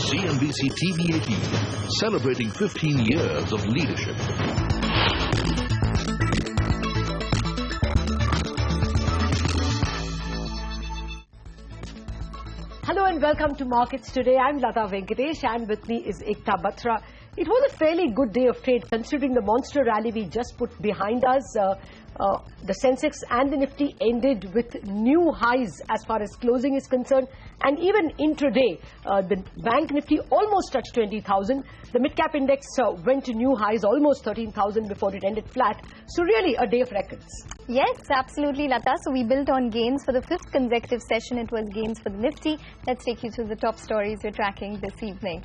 CNBC TV 18, celebrating 15 years of leadership. Hello and welcome to Markets Today. I'm Lata Venkatesh and with me is Ekta Batra. It was a fairly good day of trade considering the monster rally we just put behind us. The Sensex and the Nifty ended with new highs as far as closing is concerned, and even intraday the Bank Nifty almost touched 20,000. The mid-cap index went to new highs, almost 13,000 before it ended flat. So really a day of records. Yes, absolutely, Lata. So we built on gains for the fifth consecutive session. It was gains for the Nifty. Let's take you through the top stories we're tracking this evening.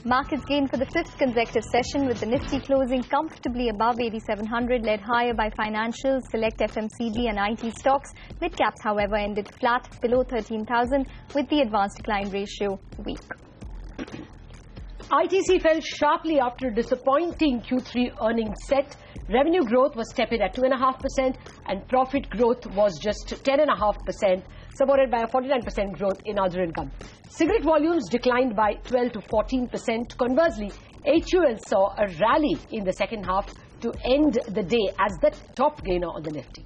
Markets gained for the fifth consecutive session with the Nifty closing comfortably above 8,700, led higher by financials, select FMCG and IT stocks. Mid-caps, however, ended flat below 13,000 with the advanced decline ratio weak. ITC fell sharply after a disappointing Q3 earnings set. Revenue growth was tepid at 2.5% and profit growth was just 10.5%, supported by a 49% growth in other income. Cigarette volumes declined by 12 to 14%. Conversely, HUL saw a rally in the second half to end the day as the top gainer on the Nifty.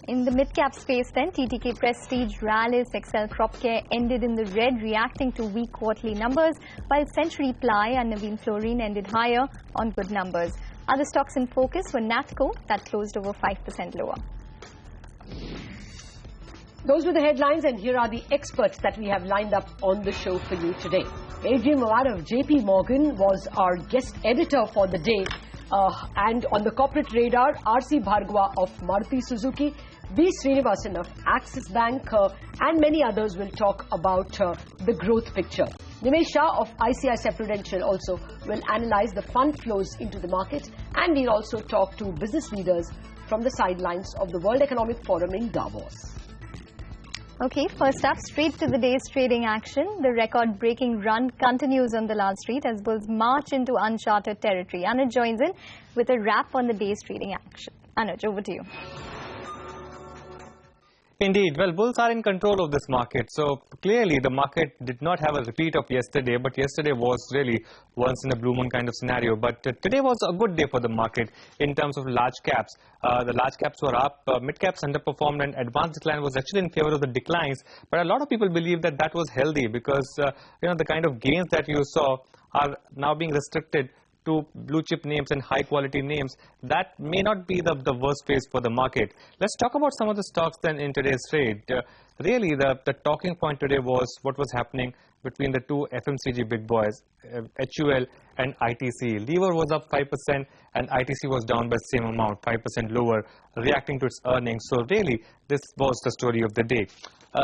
In the mid-cap space then, TTK Prestige, Rallis, Excel Cropcare ended in the red, reacting to weak quarterly numbers, while Century Ply and Naveen Fluorine ended higher on good numbers. Other stocks in focus were Natco, that closed over 5% lower. Those were the headlines, and here are the experts that we have lined up on the show for you today. Adrian Mawar of JP Morgan was our guest editor for the day. And on the corporate radar, RC Bhargava of Maruti Suzuki, B. Srinivasan of Axis Bank, and many others will talk about the growth picture. Nimesh Shah of ICICI Prudential also will analyze the fund flows into the market, and we'll also talk to business leaders from the sidelines of the World Economic Forum in Davos. Okay, first up, straight to the day's trading action. The record-breaking run continues on Dalal Street as bulls march into uncharted territory. Anuj joins in with a wrap on the day's trading action. Anuj, over to you. Indeed. Well, bulls are in control of this market. So clearly the market did not have a repeat of yesterday, but yesterday was really once in a blue moon kind of scenario. But today was a good day for the market in terms of large caps. The large caps were up, mid caps underperformed, and advanced decline was actually in favor of the declines. But a lot of people believe that that was healthy because the kind of gains that you saw are now being restricted to blue chip names and high quality names. That may not be the worst phase for the market. Let's talk about some of the stocks then in today's trade. Really the talking point today was what was happening between the two FMCG big boys, HUL and ITC. Lever was up 5% and ITC was down by the same amount, 5% lower, reacting to its earnings. So really this was the story of the day.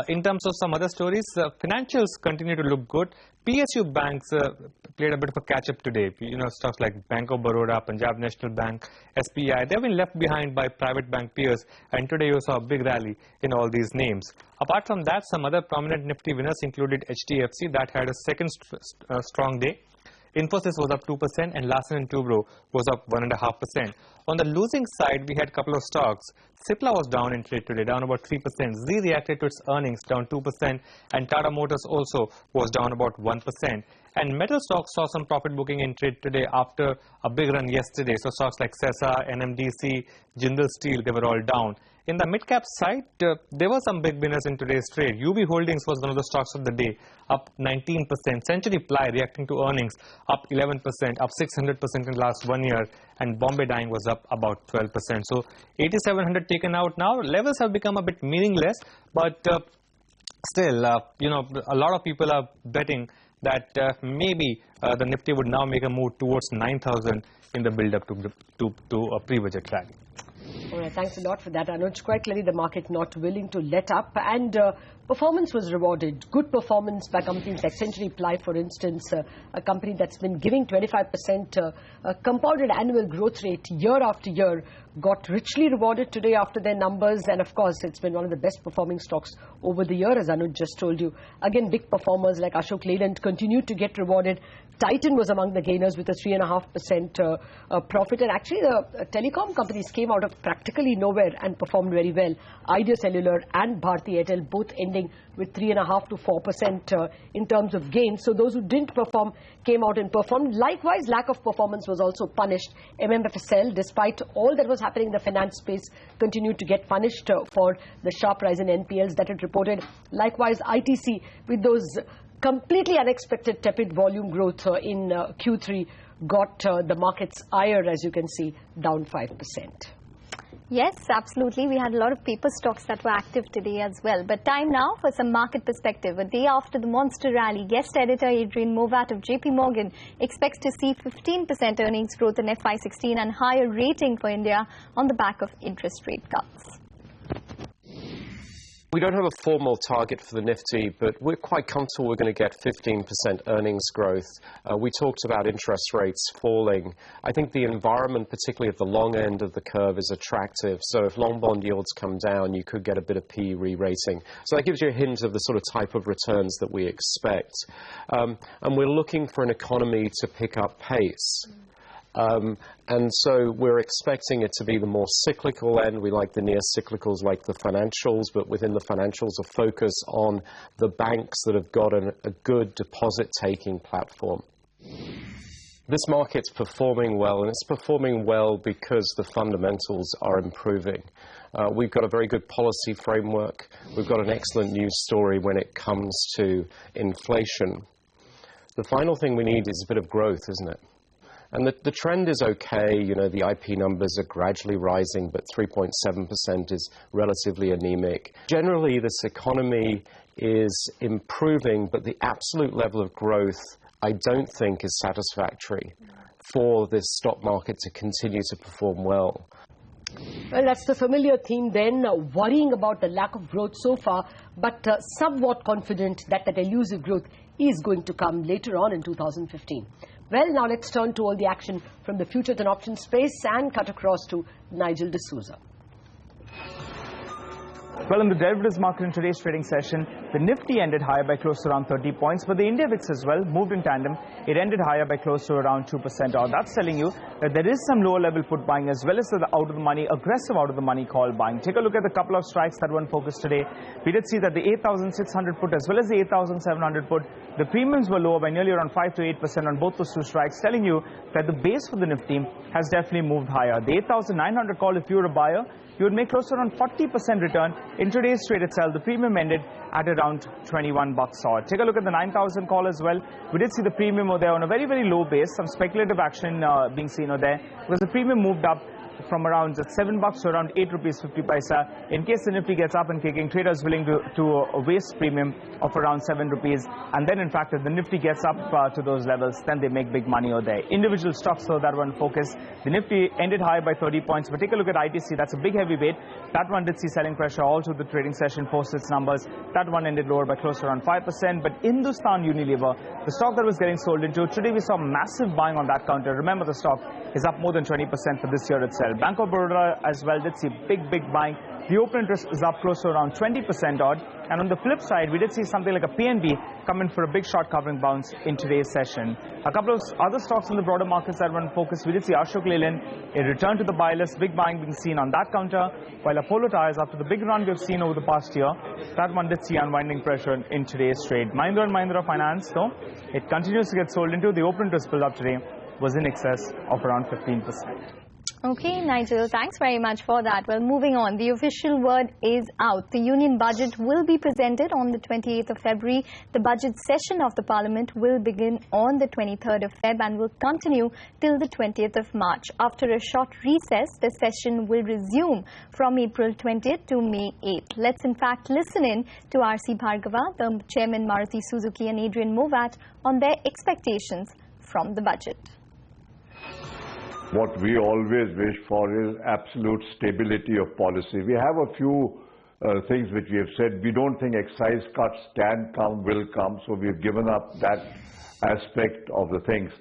In terms of some other stories, financials continue to look good. PSU banks played a bit of a catch-up today. Stocks like Bank of Baroda, Punjab National Bank, SBI, they've been left behind by private bank peers, and today you saw a big rally in all these names. Apart from that, some other prominent Nifty winners included HDFC, that had a second strong day. Infosys was up 2% and Larsen & Toubro was up 1.5%. On the losing side, we had a couple of stocks. Cipla was down in trade today, down about 3%. Zee reacted to its earnings, down 2%. And Tata Motors also was down about 1%. And metal stocks saw some profit booking in trade today after a big run yesterday. So stocks like Sesa, NMDC, Jindal Steel, they were all down. In the mid-cap side, there were some big winners in today's trade. UB Holdings was one of the stocks of the day, up 19%. Century Ply reacting to earnings, up 11%, up 600% in the last 1 year. And Bombay Dyeing was up about 12%. So 8,700 taken out now. Levels have become a bit meaningless, but still, a lot of people are betting that maybe the Nifty would now make a move towards 9,000 in the build-up to a pre-budget rally. All right, thanks a lot for that, Anuj. Quite clearly the market not willing to let up, and performance was rewarded. Good performance by companies like Century Ply, for instance, a company that's been giving 25% compounded annual growth rate year after year got richly rewarded today after their numbers, and of course it's been one of the best performing stocks over the year, as Anuj just told you. Again, big performers like Ashok Leyland continued to get rewarded. Titan was among the gainers with a 3.5% profit, and actually the telecom companies came out of practically nowhere and performed very well. Idea Cellular and Bharti Airtel both ending with 3.5 to 4% in terms of gains. So those who didn't perform came out and performed. Likewise, lack of performance was also punished. MMFSL, despite all that was happening in the finance space, continued to get punished for the sharp rise in NPLs that it reported. Likewise, ITC, with those completely unexpected tepid volume growth in Q3, got the market's ire, as you can see, down 5%. Yes, absolutely. We had a lot of paper stocks that were active today as well. But time now for some market perspective. A day after the monster rally, guest editor Adrian Movat of JP Morgan expects to see 15% earnings growth in FY16 and higher rating for India on the back of interest rate cuts. We don't have a formal target for the Nifty, but we're quite comfortable we're going to get 15% earnings growth. We talked about interest rates falling. I think the environment, particularly at the long end of the curve, is attractive. So if long bond yields come down, you could get a bit of PE re-rating. So that gives you a hint of the sort of type of returns that we expect. And we're looking for an economy to pick up pace. And so we're expecting it to be the more cyclical end. We like the near cyclicals like the financials, but within the financials a focus on the banks that have got a good deposit taking platform. This market's performing well, and it's performing well because the fundamentals are improving. We've got a very good policy framework. We've got an excellent news story when it comes to inflation. The final thing we need is a bit of growth, isn't it? And the trend is okay. You know, the IP numbers are gradually rising, but 3.7% is relatively anemic. Generally, this economy is improving, but the absolute level of growth, I don't think, is satisfactory for this stock market to continue to perform well. Well, that's the familiar theme then, worrying about the lack of growth so far, but somewhat confident that that elusive growth is going to come later on in 2015. Well, now let's turn to all the action from the futures and options space and cut across to Nigel D'Souza. Well, in the derivatives market in today's trading session, the Nifty ended higher by close to around 30 points, but the India VIX as well moved in tandem. It ended higher by close to around 2% odd. That's telling you that there is some lower level put buying as well as the out of the money, aggressive out of the money call buying. Take a look at the couple of strikes that were in focus today. We did see that the 8,600 put as well as the 8,700 put, the premiums were lower by nearly around 5 to 8% on both those two strikes, telling you that the base for the Nifty has definitely moved higher. The 8,900 call, if you were a buyer, you would make close to around 40% return. In today's trade itself, the premium ended at around 21 bucks odd. Take a look at the 9,000 call as well. We did see the premium over there on a very, very low base. Some speculative action being seen over there because the premium moved up from around 7 bucks to around 8 rupees 50 paisa. In case the Nifty gets up and kicking, traders willing to waste premium of around 7 rupees. And then in fact, if the Nifty gets up to those levels, then they make big money over there. Individual stocks though that were in focus. The Nifty ended high by 30 points, but take a look at ITC. That's a big heavyweight. That one did see selling pressure all through the trading session post its numbers. That one ended lower by close to around 5%. But Hindustan Unilever, the stock that was getting sold into, today we saw massive buying on that counter. Remember, the stock is up more than 20% for this year itself. Bank of Baroda as well did see big buying. The open interest is up close to around 20% odd. And on the flip side, we did see something like a PNB come in for a big short covering bounce in today's session. A couple of other stocks in the broader markets that were in focus. We did see Ashok Leyland, a return to the buy list, big buying being seen on that counter. While Apollo Tyres, after the big run we've seen over the past year, that one did see unwinding pressure in today's trade. Mahindra & Mahindra Finance, though, it continues to get sold into. The open interest build up today was in excess of around 15%. Okay, Nigel, thanks very much for that. Well, moving on, the official word is out. The Union Budget will be presented on the 28th of February. The budget session of the Parliament will begin on the 23rd of Feb and will continue till the 20th of March. After a short recess, the session will resume from April 20th to May 8th. Let's in fact listen in to R.C. Bhargava, the Chairman Maruti Suzuki and Adrian Movat on their expectations from the budget. What we always wish for is absolute stability of policy. We have a few things which we have said. We don't think excise cuts can come, will come, so we've given up that aspect of the things.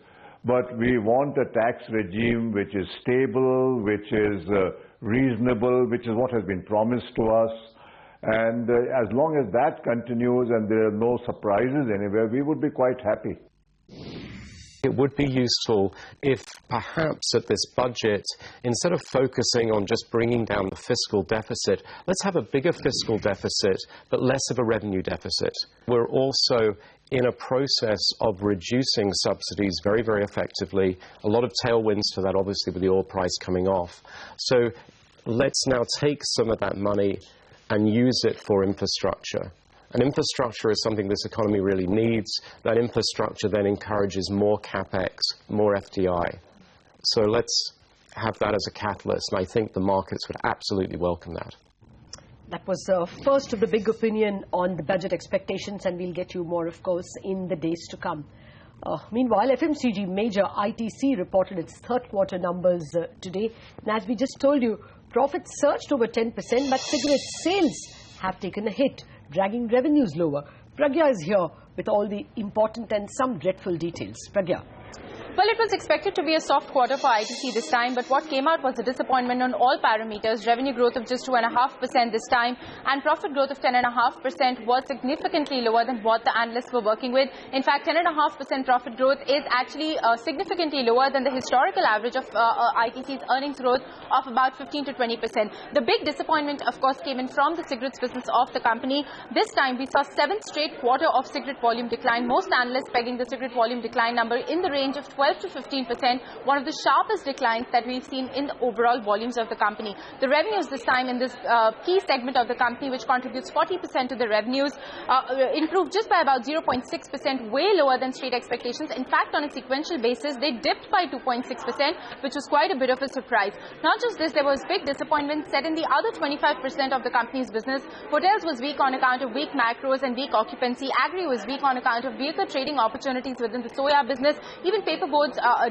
but we want a tax regime which is stable, which is reasonable, which is what has been promised to us. And as long as that continues and there are no surprises anywhere, we would be quite happy. It would be useful if perhaps at this budget, instead of focusing on just bringing down the fiscal deficit, let's have a bigger fiscal deficit, but less of a revenue deficit. We're also in a process of reducing subsidies very, very effectively. A lot of tailwinds for that, obviously, with the oil price coming off. So let's now take some of that money and use it for infrastructure. And infrastructure is something this economy really needs. That infrastructure then encourages more capex, more FDI. So let's have that as a catalyst, and I think the markets would absolutely welcome that. That was first of the big opinion on the budget expectations, and we'll get you more, of course, in the days to come. Meanwhile, FMCG major ITC reported its third quarter numbers today. And as we just told you, profits surged over 10%, but cigarette sales have taken a hit, dragging revenues lower. Pragya is here with all the important and some dreadful details. Pragya. Well, it was expected to be a soft quarter for ITC this time, but what came out was a disappointment on all parameters. Revenue growth of just 2.5% this time, and profit growth of 10.5% was significantly lower than what the analysts were working with. In fact, 10.5% profit growth is actually significantly lower than the historical average of ITC's earnings growth of about 15 to 20%. The big disappointment, of course, came in from the cigarettes business of the company. This time, we saw 7th straight quarter of cigarette volume decline. Most analysts pegging the cigarette volume decline number in the range of 12 to 15%, one of the sharpest declines that we've seen in the overall volumes of the company. The revenues this time in this key segment of the company, which contributes 40% to the revenues, improved just by about 0.6%, way lower than street expectations. In fact, on a sequential basis, they dipped by 2.6%, which was quite a bit of a surprise. Not just this, there was big disappointment set in the other 25% of the company's business. Hotels was weak on account of weak macros and weak occupancy. Agri was weak on account of weaker trading opportunities within the soya business. Even paperboards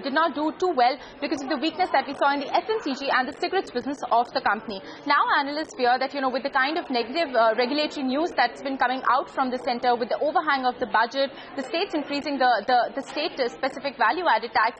did not do too well because of the weakness that we saw in the FMCG and the cigarettes business of the company. Now analysts fear that, with the kind of negative regulatory news that's been coming out from the center, with the overhang of the budget, the states increasing the state-specific value-added tax,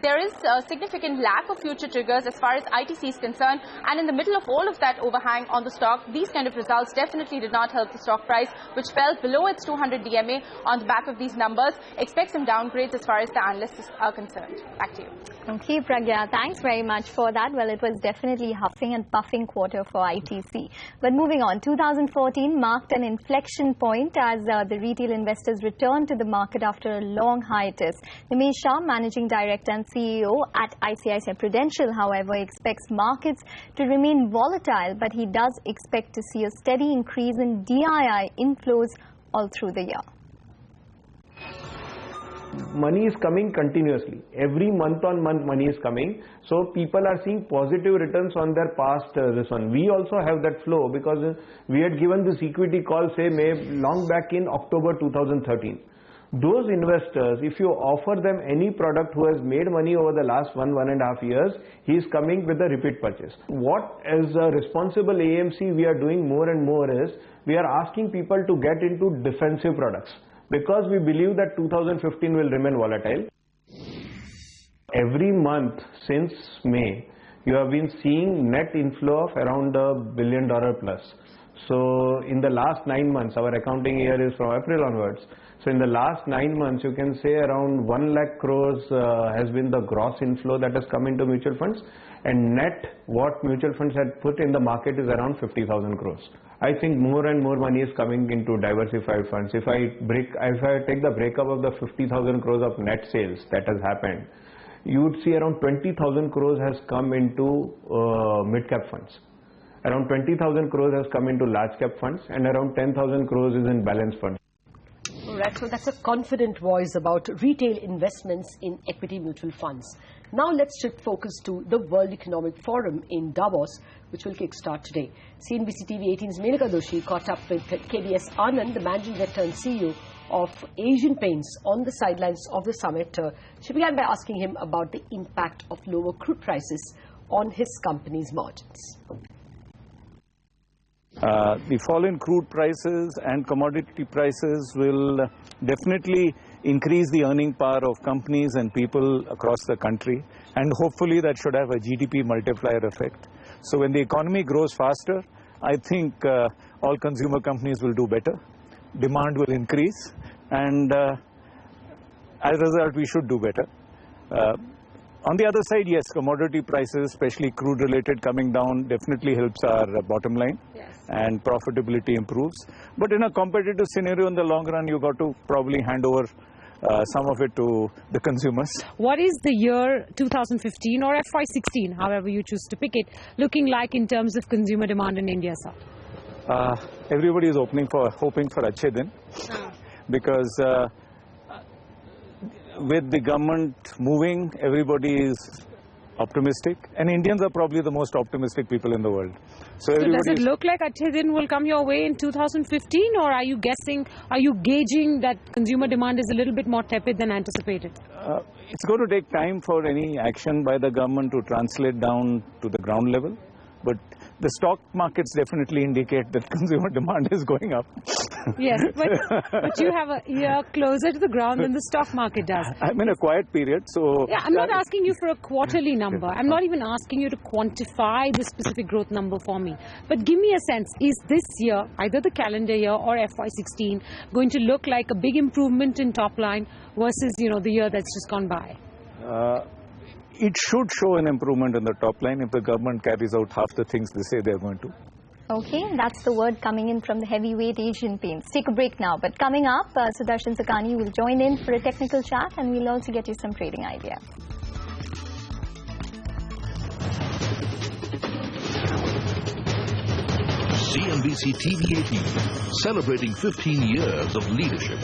there is a significant lack of future triggers as far as ITC is concerned. And in the middle of all of that overhang on the stock, these kind of results definitely did not help the stock price, which fell below its 200 DMA on the back of these numbers. Expect some downgrades as far as the analysts are concerned. Back to you. Okay, Pragya, thanks very much for that. Well, it was definitely huffing and puffing quarter for ITC. But moving on, 2014 marked an inflection point as the retail investors returned to the market after a long hiatus. Nimesh Shah, Managing Director and CEO at ICICI Prudential, however, expects markets to remain volatile, but he does expect to see a steady increase in DII inflows all through the year. Money is coming continuously. Every month on month money is coming. So people are seeing positive returns on their past this one. We also have that flow because we had given this equity call, say, long back in October 2013. Those investors, if you offer them any product who has made money over the last 1.5 years, he is coming with a repeat purchase. What as a responsible AMC we are doing more and more is, we are asking people to get into defensive products, because we believe that 2015 will remain volatile. Every month since May, you have been seeing net inflow of around $1 billion plus. So in the last 9 months, our accounting year is from April onwards. So in the last 9 months, you can say around 1 lakh crores has been the gross inflow that has come into mutual funds, and net what mutual funds had put in the market is around 50,000 crores. I think more and more money is coming into diversified funds. If I take the breakup of the 50,000 crores of net sales that has happened, you would see around 20,000 crores has come into mid-cap funds. Around 20,000 crores has come into large-cap funds, and around 10,000 crores is in balanced funds. All right, so that's a confident voice about retail investments in equity mutual funds. Now let's shift focus to the World Economic Forum in Davos, which will kickstart today. CNBC TV 18's Menaka Doshi caught up with KBS Anand, the Managing Director and CEO of Asian Paints, on the sidelines of the summit. She began by asking him about the impact of lower crude prices on his company's margins. The fall in crude prices and commodity prices will definitely increase the earning power of companies and people across the country, and hopefully that should have a GDP multiplier effect. So when the economy grows faster, I think all consumer companies will do better, demand will increase, and as a result we should do better. On the other side, yes, commodity prices, especially crude related, coming down definitely helps our bottom line. Yes. And profitability improves. But in a competitive scenario in the long run, you got to probably hand over some of it to the consumers. What is the year 2015 or FY16, however you choose to pick it, looking like in terms of consumer demand in India, sir? Everybody is hoping for Achhe Din, because with the government moving, everybody is optimistic, and Indians are probably the most optimistic people in the world. So does it look like Achhe Din will come your way in 2015, or are you gauging that consumer demand is a little bit more tepid than anticipated? It's going to take time for any action by the government to translate down to the ground level, but the stock markets definitely indicate that consumer demand is going up. Yes, but you have a ear closer to the ground than the stock market does. I'm in a quiet period, so... Yeah, I'm not asking you for a quarterly number. I'm not even asking you to quantify the specific growth number for me. But give me a sense, is this year, either the calendar year or FY16, going to look like a big improvement in top line versus, the year that's just gone by? It should show an improvement in the top line if the government carries out half the things they say they're going to. Okay, that's the word coming in from the heavyweight Asian Paints. Take a break now, but coming up, Sudarshan Sakani will join in for a technical chat, and we'll also get you some trading ideas. CNBC TV 18, celebrating 15 years of leadership.